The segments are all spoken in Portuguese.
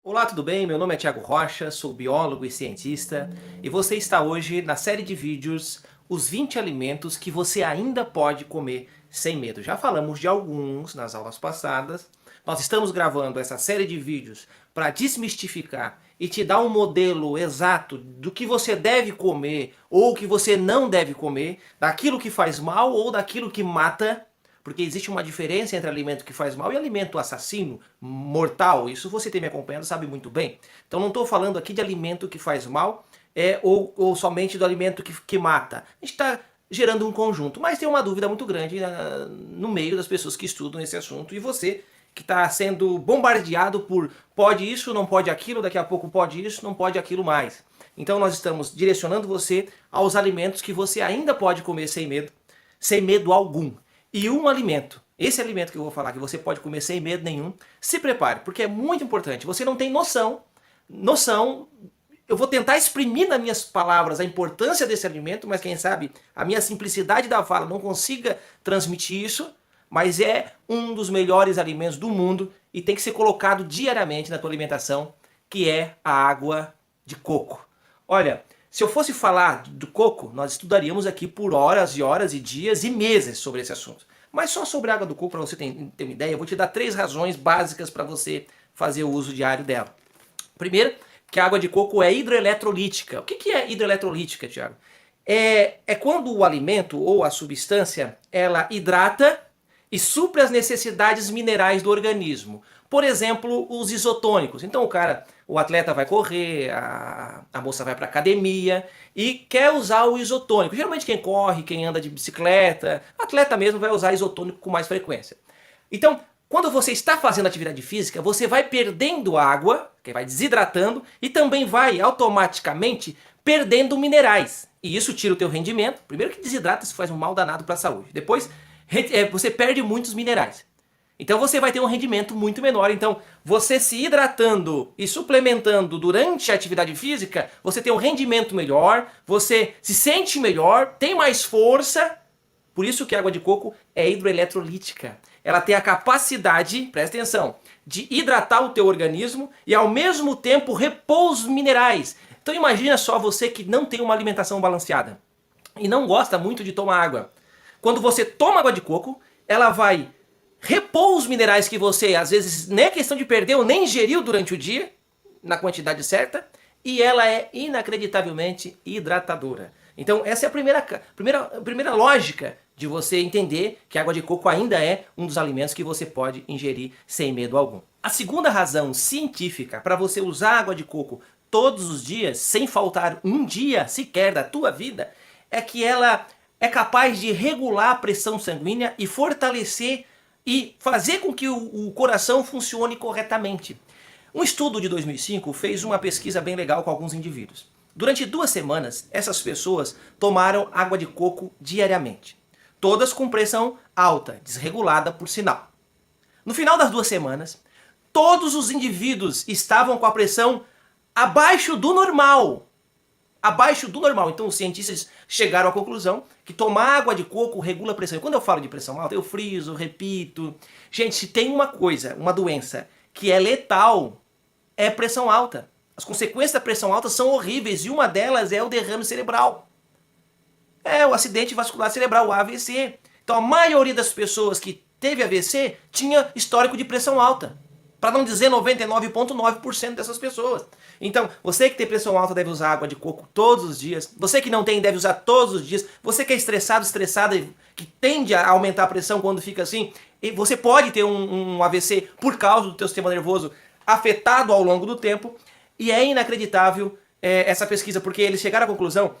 Olá, tudo bem? Meu nome é Thiago Rocha, sou biólogo e cientista e você está hoje na série de vídeos Os 20 alimentos que você ainda pode comer sem medo. Já falamos de alguns nas aulas passadas. Nós estamos gravando essa série de vídeos para desmistificar e te dar um modelo exato do que você deve comer ou que você não deve comer, daquilo que faz mal ou daquilo que mata. Porque existe uma diferença entre alimento que faz mal e alimento assassino, mortal. Isso você tem me acompanhado sabe muito bem. Então não estou falando aqui de alimento que faz mal ou somente do alimento que mata. A gente está gerando um conjunto. Mas tem uma dúvida muito grande no meio das pessoas que estudam esse assunto. E você que está sendo bombardeado por pode isso, não pode aquilo, daqui a pouco pode isso, não pode aquilo mais. Então nós estamos direcionando você aos alimentos que você ainda pode comer sem medo algum. E um alimento, esse alimento que eu vou falar, que você pode comer sem medo nenhum, se prepare, porque é muito importante. Você não tem noção, eu vou tentar exprimir nas minhas palavras a importância desse alimento, mas quem sabe a minha simplicidade da fala não consiga transmitir isso, mas é um dos melhores alimentos do mundo e tem que ser colocado diariamente na tua alimentação, que é a água de coco. Olha, se eu fosse falar do coco, nós estudaríamos aqui por horas e horas e dias e meses sobre esse assunto. Mas só sobre a água do coco, para você ter uma ideia, eu vou te dar 3 razões básicas para você fazer o uso diário dela. Primeiro, que a água de coco é hidroeletrolítica. O que é hidroeletrolítica, Thiago? É quando o alimento ou a substância, ela hidrata e supre as necessidades minerais do organismo. Por exemplo, os isotônicos. Então o atleta vai correr, a moça vai para academia e quer usar o isotônico. Geralmente quem corre, quem anda de bicicleta, atleta mesmo vai usar isotônico com mais frequência. Então, quando você está fazendo atividade física, você vai perdendo água, que vai desidratando, e também vai automaticamente perdendo minerais. E isso tira o teu rendimento. Primeiro que desidrata, isso faz um mal danado para a saúde. Depois, você perde muitos minerais. Então você vai ter um rendimento muito menor. Então você se hidratando e suplementando durante a atividade física, você tem um rendimento melhor, você se sente melhor, tem mais força. Por isso que a água de coco é hidroeletrolítica. Ela tem a capacidade, presta atenção, de hidratar o teu organismo e ao mesmo tempo repor os minerais. Então imagina só você que não tem uma alimentação balanceada e não gosta muito de tomar água. Quando você toma água de coco, ela vai repor os minerais que você, às vezes, nem é questão de perder ou nem ingeriu durante o dia, na quantidade certa, e ela é inacreditavelmente hidratadora. Então essa é a primeira lógica de você entender que a água de coco ainda é um dos alimentos que você pode ingerir sem medo algum. A segunda razão científica para você usar água de coco todos os dias, sem faltar um dia sequer da tua vida, é que ela é capaz de regular a pressão sanguínea e fortalecer e fazer com que o coração funcione corretamente. Um estudo de 2005 fez uma pesquisa bem legal com alguns indivíduos. Durante 2 semanas, essas pessoas tomaram água de coco diariamente. Todas com pressão alta, desregulada por sinal. No final das 2 semanas, todos os indivíduos estavam com a pressão abaixo do normal. Abaixo do normal. Então os cientistas chegaram à conclusão que tomar água de coco regula a pressão. E quando eu falo de pressão alta, eu friso, repito. Gente, se tem uma coisa, uma doença que é letal, é pressão alta. As consequências da pressão alta são horríveis e uma delas é o derrame cerebral. É o acidente vascular cerebral, o AVC. Então a maioria das pessoas que teve AVC tinha histórico de pressão alta. Para não dizer 99,9% dessas pessoas. Então, você que tem pressão alta deve usar água de coco todos os dias. Você que não tem deve usar todos os dias. Você que é estressado, estressada, que tende a aumentar a pressão quando fica assim, e você pode ter um AVC por causa do teu sistema nervoso afetado ao longo do tempo. E é inacreditável essa pesquisa, porque eles chegaram à conclusão,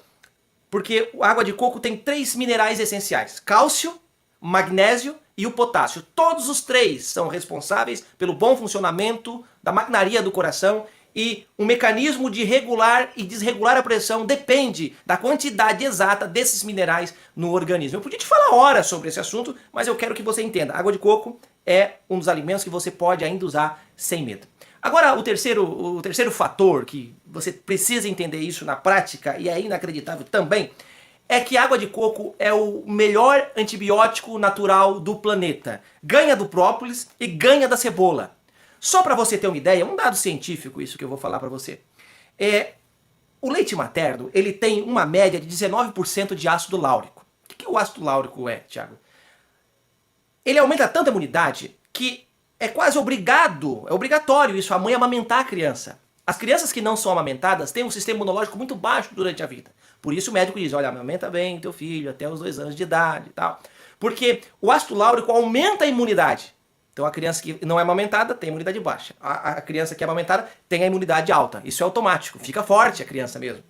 porque a água de coco tem 3 minerais essenciais: cálcio, magnésio e o potássio. Todos os 3 são responsáveis pelo bom funcionamento da maquinaria do coração e o mecanismo de regular e desregular a pressão depende da quantidade exata desses minerais no organismo. Eu podia te falar horas sobre esse assunto, mas eu quero que você entenda. A água de coco é um dos alimentos que você pode ainda usar sem medo. Agora, o terceiro fator que você precisa entender isso na prática, e é inacreditável também, é que a água de coco é o melhor antibiótico natural do planeta. Ganha do própolis e ganha da cebola. Só para você ter uma ideia, um dado científico, isso que eu vou falar para você. O leite materno, ele tem uma média de 19% de ácido láurico. O que o ácido láurico é, Thiago? Ele aumenta tanto a imunidade que é quase obrigatório isso, a mãe amamentar a criança. As crianças que não são amamentadas têm um sistema imunológico muito baixo durante a vida. Por isso o médico diz, olha, amamenta bem teu filho até os 2 anos de idade e tal. Porque o ácido láurico aumenta a imunidade. Então a criança que não é amamentada tem a imunidade baixa. A criança que é amamentada tem a imunidade alta. Isso é automático, fica forte a criança mesmo.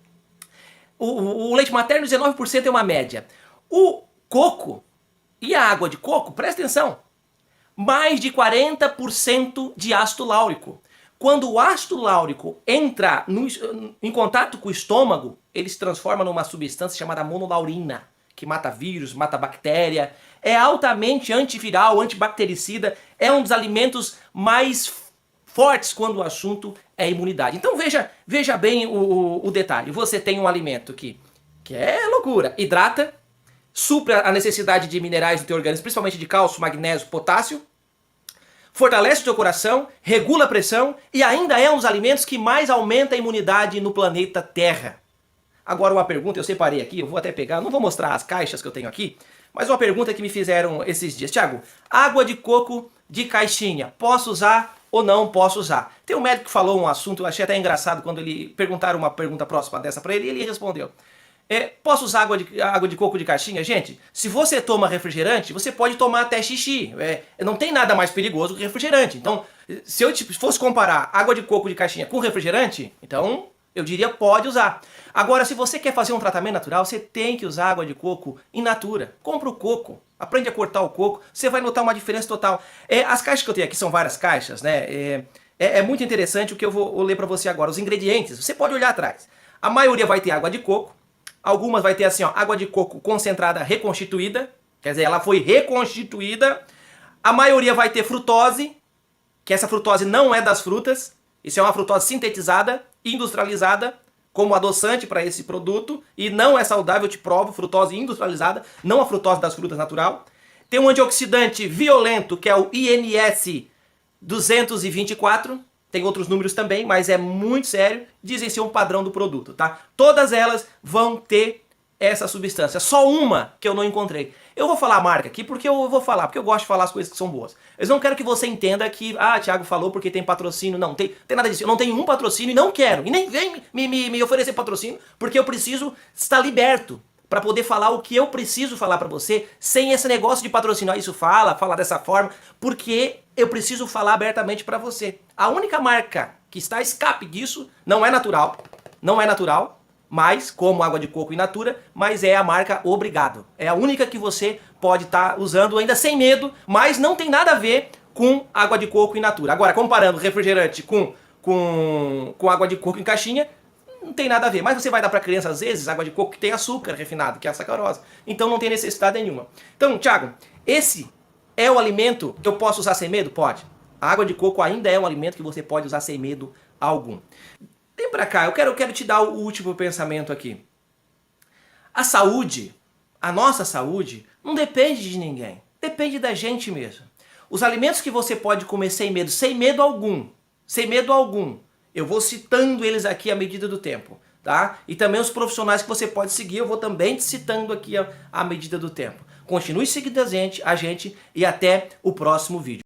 O leite materno, 19% é uma média. O coco e a água de coco, presta atenção, mais de 40% de ácido láurico. Quando o ácido láurico entra em contato com o estômago, ele se transforma numa substância chamada monolaurina, que mata vírus, mata bactéria, é altamente antiviral, antibactericida, é um dos alimentos mais fortes quando o assunto é imunidade. Então veja bem o detalhe. Você tem um alimento que é loucura, hidrata, supre a necessidade de minerais do teu organismo, principalmente de cálcio, magnésio, potássio, fortalece o teu coração, regula a pressão e ainda é um dos alimentos que mais aumenta a imunidade no planeta Terra. Agora uma pergunta, eu separei aqui, eu vou até pegar, não vou mostrar as caixas que eu tenho aqui, mas uma pergunta que me fizeram esses dias. Thiago, água de coco de caixinha, posso usar ou não posso usar? Tem um médico que falou um assunto, eu achei até engraçado quando perguntaram uma pergunta próxima dessa para ele e ele respondeu. Posso usar água de coco de caixinha? Gente, se você toma refrigerante, você pode tomar até xixi. Não tem nada mais perigoso que refrigerante. Então, se eu fosse comparar água de coco de caixinha com refrigerante, então eu diria pode usar. Agora, se você quer fazer um tratamento natural, você tem que usar água de coco in natura. Compra o coco, aprende a cortar o coco, você vai notar uma diferença total. As caixas que eu tenho aqui são várias caixas, né? É muito interessante o que eu vou ler para você agora. Os ingredientes, você pode olhar atrás. A maioria vai ter água de coco. Algumas vai ter assim, ó, água de coco concentrada reconstituída, quer dizer, ela foi reconstituída. A maioria vai ter frutose, que essa frutose não é das frutas, isso é uma frutose sintetizada, industrializada, como adoçante para esse produto, e não é saudável, eu te provo, frutose industrializada, não a frutose das frutas natural. Tem um antioxidante violento, que é o INS 224, tem outros números também, mas é muito sério, dizem ser um padrão do produto, tá? Todas elas vão ter essa substância, só uma que eu não encontrei. Eu vou falar a marca aqui porque eu gosto de falar as coisas que são boas. Eu não quero que você entenda que, Thiago falou porque tem patrocínio, não, tem nada disso. Eu não tenho um patrocínio e não quero, e nem vem me oferecer patrocínio, porque eu preciso estar liberto para poder falar o que eu preciso falar para você, sem esse negócio de patrocinar isso, fala dessa forma, porque eu preciso falar abertamente para você. A única marca que está a escape disso não é natural, mas como água de coco in natura, mas é a marca Obrigado. É a única que você pode estar usando ainda sem medo, mas não tem nada a ver com água de coco in natura. Agora, comparando refrigerante com água de coco em caixinha, não tem nada a ver, mas você vai dar para criança às vezes água de coco que tem açúcar refinado, que é a sacarose. Então não tem necessidade nenhuma. Então, Thiago, esse é o alimento que eu posso usar sem medo? Pode. A água de coco ainda é um alimento que você pode usar sem medo algum. Vem pra cá, eu quero te dar o último pensamento aqui. A saúde, a nossa saúde, não depende de ninguém. Depende da gente mesmo. Os alimentos que você pode comer sem medo algum, eu vou citando eles aqui à medida do tempo, tá? E também os profissionais que você pode seguir, eu vou também te citando aqui à medida do tempo. Continue seguindo a gente e até o próximo vídeo.